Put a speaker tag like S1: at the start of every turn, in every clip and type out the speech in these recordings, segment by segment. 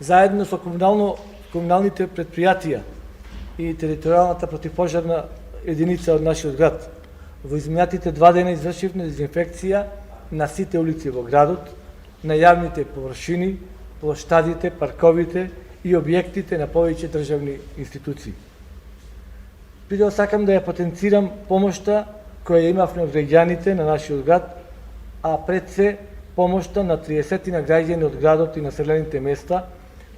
S1: заедно со комуналните предпријатија и територијалната противпожарна единица од нашиот град, во изминатите 2 дена извршивме дезинфекција на сите улици во градот, на јавните површини, плоштадите, парковите и објектите на повеќе државни институции. Придел сакам да ја потенцирам помошта која имавме од граѓаните на нашиот град, а пред се помошта на 30 граѓани од градот и населените места,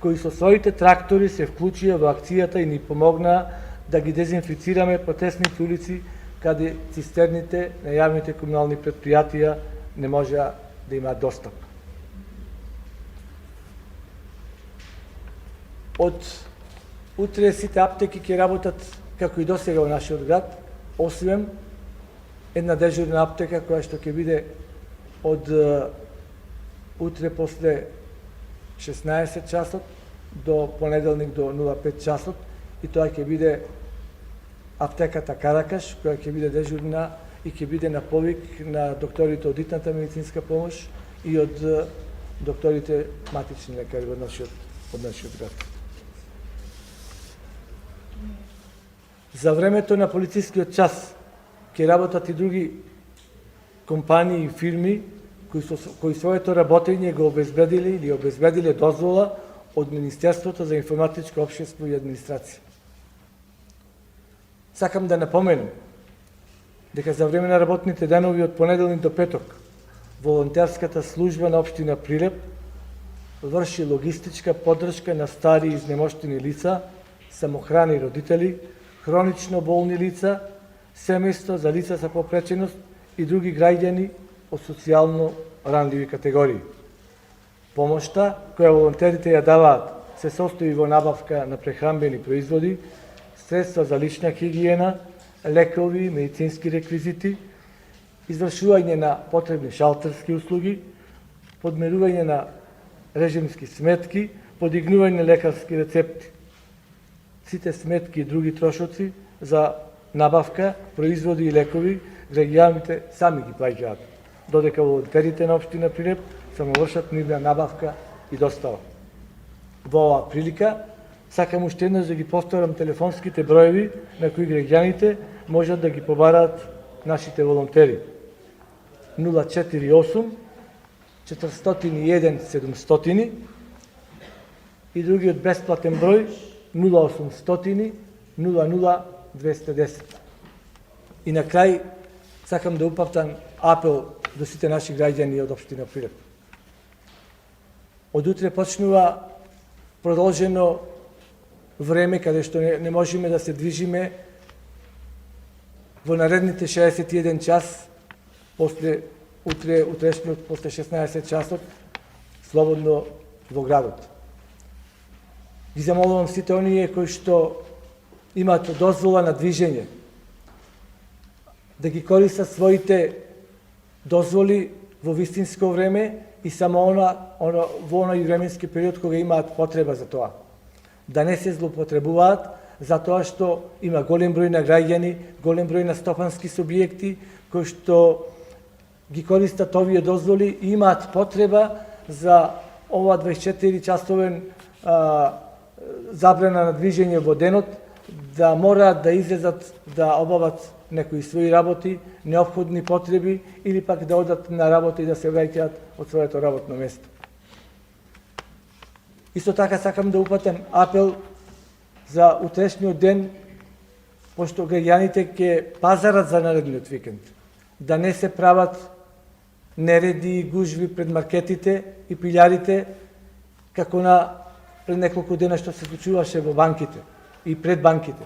S1: кои со своите трактори се вклучија во акцијата и ни помогнаа да ги дезинфицираме потесните улици каде цистерните на јавните комунални предпријатија не можеа да имаат достап. Од утре сите аптеки ќе работат како и досега во нашиот град, освен една дежурна аптека која што ќе биде од утре после 16 часот до понеделник до 05 часот, и тоа ќе биде аптеката Каракаш, која ќе биде дежурна и ќе биде на повик на докторите од итната медицинска помош и од докторите матични лекари од нашиот град. За времето на полицискиот час ќе работат и други компании и фирми кои своето работење го обезбедиле или обезбедиле дозвола од Министерството за информатичко општество и администрација. Сакам да напоменам дека за време на работните денови од понеделник до петок волонтерската служба на општина Прилеп врши логистичка поддршка на стари и изнемоштени лица, самохрани родители, хронично болни лица, семејства за лица со попреченост и други граѓани од социјално ранливи категории. Помошта која волонтерите ја даваат се состои во набавка на прехранбени производи, средства за лична хигиена, лекови, медицински реквизити, извршување на потребни шалтерски услуги, подмерување на режимски сметки, подигнување на лекарски рецепти. Сите сметки и други трошоци за набавка, производи и лекови граѓаните сами ги плаќаат, додека волонтерите на општина Прилеп само вршат нивна набавка и достава. Во оваа прилика сакам уште еднаш да ги повторам телефонските броеви на кои граѓаните можат да ги побараат нашите волонтери. 048 401 700 и другиот бесплатен број 0800 00 210. И на крај сакам да упатам апел до сите наши граѓани од општина Прилеп. Од утре почнува продолжено време каде што не можеме да се движиме во наредните 61 час после утрешниот после 16 часот слободно во градот. Ги замолувам сите оние кои што имаат дозвола на движење да ги користат своите дозволи во вистинско време и само во оној временски период кога имаат потреба за тоа. Да не се злоупотребуваат, затоа што има голем број на граѓани, голем број на стопански субјекти кои што ги користат овие дозволи и имаат потреба за ова 24 часовен забрана на движење во денот, да мораат да излезат да обават некои своји работи, неопходни потреби или пак да одат на работа и да се враќаат од своето работно место. Исто така сакам да упатам апел за утрешниот ден, пошто граѓаните ќе пазарат за наредниот викенд, да не се прават нереди и гужви пред маркетите и пилјарите, како пред неколку дена што се случуваше во банките и пред банките.